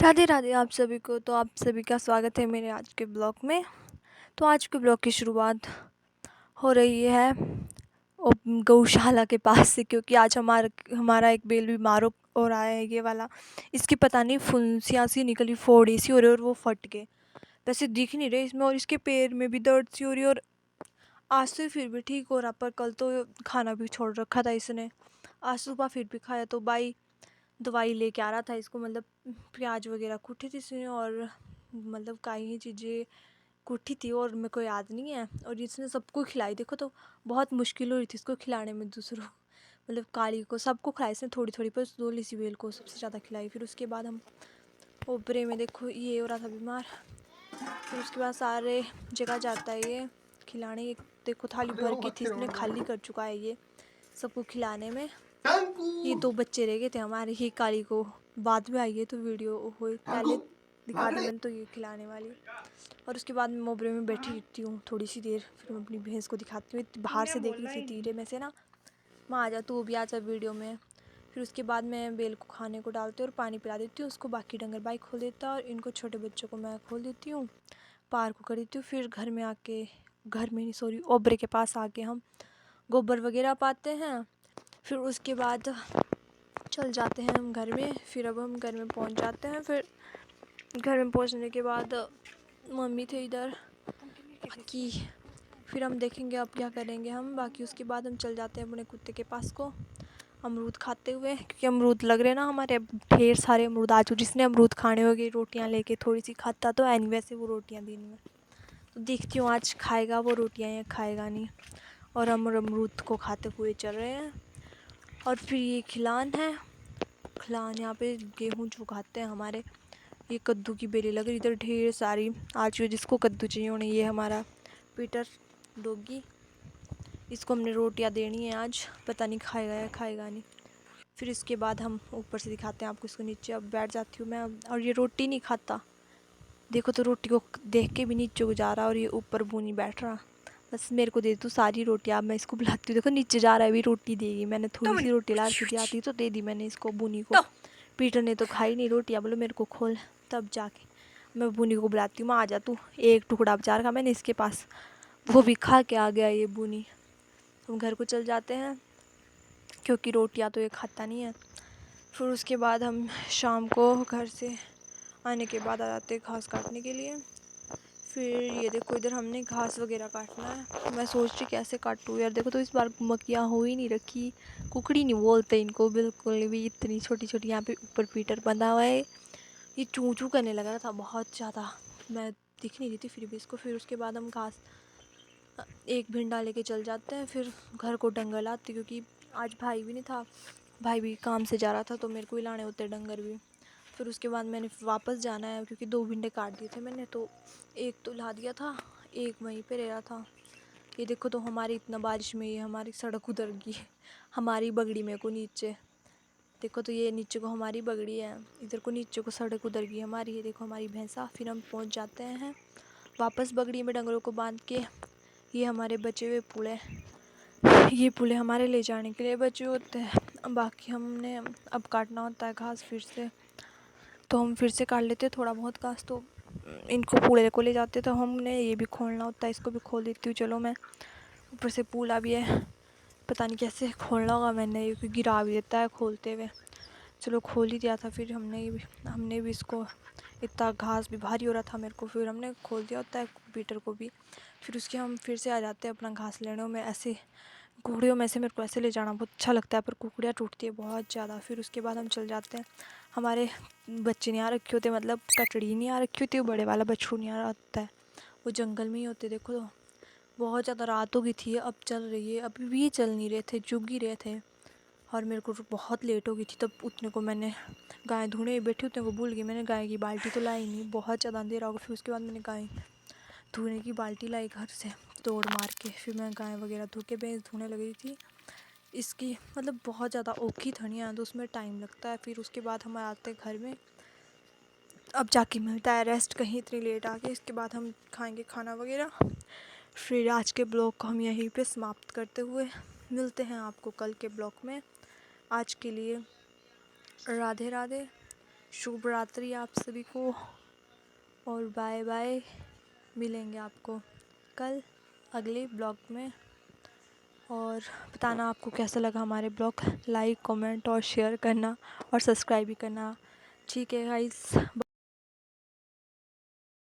राधे राधे आप सभी को। तो आप सभी का स्वागत है मेरे आज के ब्लॉग में। तो आज के ब्लॉग की शुरुआत हो रही है गौशाला के पास से, क्योंकि आज हमारा एक बेल बीमार हो रहा है। ये वाला इसकी पता नहीं फुंसियाँ सी निकली, फोड़ी सी हो रही है और वो फट गए। वैसे दिख नहीं रहे इसमें, और इसके पैर में भी दर्द सी हो रही है। और आज से फिर भी ठीक हो रहा, पर कल तो खाना भी छोड़ रखा था इसने। आज सुबह फिर भी खाया तो भाई दवाई लेके आ रहा था इसको, मतलब प्याज वगैरह कुटी थी इसने, और मतलब कई चीज़ें कुटी थी और मेरे को याद नहीं है। और इसने सबको खिलाई, देखो तो बहुत मुश्किल हो रही थी इसको खिलाने में। दूसरों मतलब काली को सबको खिलाई इसने थोड़ी थोड़ी, पर दोली सी बेल को सबसे ज़्यादा खिलाई। फिर उसके बाद हम ओपरे में देखो ये हो रहा था बीमार। फिर उसके बाद सारे जगह जाता है ये खिलाने। ये देखो थाली भर की थी इसने खाली कर चुका है ये सबको खिलाने में। ये दो बच्चे रह गए थे हमारे, ही काली को बाद में आई है तो वीडियो हो पहले दिखा दी मैंने तो ये खिलाने वाली। और उसके बाद मैं मोबरे में बैठी रहती हूँ थोड़ी सी देर, फिर मैं अपनी भैंस को दिखाती हूँ। बाहर से देख रही थी तीरे में से ना, माँ आ जा तू भी आ जा वीडियो में। फिर उसके बाद मैं बेल को खाने को डालती हूँ और पानी पिला देती हूँ उसको। बाकी डंगर भाई खोल देता है और इनको छोटे बच्चों को मैं खोल देती हूँ, पार को कर देती हूँ। फिर घर में आके, घर में नहीं सॉरी ओबरे के पास आके हम गोबर वगैरह पाते हैं। फिर उसके बाद चल जाते हैं हम घर में। फिर अब हम घर में पहुंच जाते हैं। फिर घर में पहुंचने के बाद मम्मी थे इधर बाकी, फिर हम देखेंगे अब क्या करेंगे हम। बाकी उसके बाद हम चल जाते हैं अपने कुत्ते के पास को अमरूद खाते हुए, क्योंकि अमरूद लग रहे ना हमारे ढेर सारे अमरूद आ चुके। जिसने अमरूद खाने होगी रोटियां लेके थोड़ी सी खाता तो एनी, वैसे वो रोटियां दिन में तो देखती हूँ आज खाएगा वो रोटियां या खाएगा नहीं। और हम अमरूद को खाते हुए चल रहे हैं। और फिर ये खिलान है, खिलान यहाँ पे गेहूँ चुगाते हैं हमारे। ये कद्दू की बेली लग रही, इधर ढेर सारी आ चुकी है। जिसको कद्दू चाहिए उन्हें, ये हमारा पीटर डॉगी, इसको हमने रोटियां देनी है आज, पता नहीं खाएगा या खाएगा नहीं। फिर इसके बाद हम ऊपर से दिखाते हैं आपको इसको नीचे। अब बैठ जाती हूँ मैं, और ये रोटी नहीं खाता, देखो तो रोटी को देख के भी नीचे को जा रहा और ये ऊपर भूनी बैठ रहा। बस मेरे को दे तू सारी रोटी। अब मैं इसको बुलाती हूँ, देखो नीचे जा रहा है, अभी रोटी देगी। मैंने थोड़ी सी रोटी ला रखी थी आती तो दे दी मैंने इसको बुनी को। पीटर ने तो खाई नहीं रोटियाँ, बोलो मेरे को खोल। तब जाके मैं बुनी को बुलाती हूँ, मैं आ जा तू, एक टुकड़ा बचा रखा मैंने इसके पास, वो भी खा के आ गया ये बुनी। हम घर को चल जाते हैं क्योंकि रोटियाँ तो ये खाता नहीं है। फिर उसके बाद हम शाम को घर से आने के बाद आ जाते घास काटने के लिए। फिर ये देखो इधर हमने घास वगैरह काटना है। मैं सोच रही कैसे काटूँ यार। देखो तो इस बार मक्खियाँ हो ही नहीं रखी, कुकड़ी नहीं बोलते इनको बिल्कुल भी। इतनी छोटी छोटी यहाँ पे ऊपर पीटर बंधा हुआ है, ये चूँ चूँ करने लगा था बहुत ज़्यादा, मैं दिख नहीं रही थी फिर भी इसको। फिर उसके बाद हम घास एक भिंडा लेके चल जाते हैं। फिर घर को डंगर लाते, क्योंकि आज भाई भी नहीं था, भाई भी काम से जा रहा था तो मेरे को ही लाने होते डंगर भी। फिर उसके बाद मैंने वापस जाना है, क्योंकि 2 भिंडे काट दिए थे मैंने, तो एक तो ला दिया था, एक वहीं पे रह रहा था। ये देखो तो हमारी इतना बारिश में ये हमारी सड़क उतर गई है, हमारी बगड़ी में को नीचे देखो तो ये नीचे को हमारी बगड़ी है, इधर को नीचे को सड़क उतर गई हमारी। ये देखो हमारी भैंसा। फिर हम पहुंच जाते हैं वापस बगड़ी में डंगरों को बांध के। ये हमारे बचे हुए पुड़े, ये पुड़े हमारे ले जाने के लिए बचे होते हैं। बाकी हमने अब काटना होता है घास फिर से, तो हम फिर से काट लेते थोड़ा बहुत घास। तो इनको पूले को ले जाते तो हमने ये भी खोलना होता है, इसको भी खोल देती हूँ। चलो मैं, ऊपर से पूला भी है, पता नहीं कैसे खोलना होगा मैंने, क्योंकि गिरा भी देता है खोलते हुए। चलो खोल ही दिया था। फिर हमने भी इसको, इतना घास भी भारी हो रहा था मेरे को, फिर हमने खोल दिया होता है पीटर को भी। फिर उसके हम फिर से आ जाते हैं अपना घास लेने में। ऐसे कुकड़ियों में से मेरे को ऐसे ले जाना बहुत अच्छा लगता है, पर कुकड़ियाँ टूटती है बहुत ज़्यादा। फिर उसके बाद हम चल जाते हैं, हमारे बच्चे नहीं आ रखे होते, मतलब कटड़ी नहीं आ रखी होती, वो बड़े वाला बछड़ू नहीं आ रहा होता है, वो जंगल में ही होते। देखो तो बहुत ज़्यादा रात हो गई थी, अब चल रही है, अभी भी चल नहीं रहे थे, चुग ही रहे थे। और मेरे को बहुत लेट हो गई थी, तब उतने को मैंने गाय धोने बैठी, उतने को भूल गई मैंने गाय की बाल्टी तो लाई नहीं, बहुत ज़्यादा अंधेरा होगा। फिर उसके बाद मैंने गाय धोने की बाल्टी लाई घर से तोड़ मार के। फिर मैं गाय वगैरह धो के भैंस धोने लगी थी। इसकी मतलब बहुत ज़्यादा औखी थनियाँ तो उसमें टाइम लगता है। फिर उसके बाद हम आते हैं घर में, अब जाके मिलता है रेस्ट कहीं इतनी लेट आके। इसके बाद हम खाएंगे खाना वगैरह। फिर आज के ब्लॉग को हम यहीं पे समाप्त करते हुए मिलते हैं आपको कल के ब्लॉग में। आज के लिए राधे राधे, शुभ रात्रि आप सभी को और बाय बाय। मिलेंगे आपको कल अगले ब्लॉग में। और बताना आपको कैसा लगा हमारे ब्लॉग। लाइक कमेंट और शेयर करना और सब्सक्राइब भी करना। ठीक है गाइस।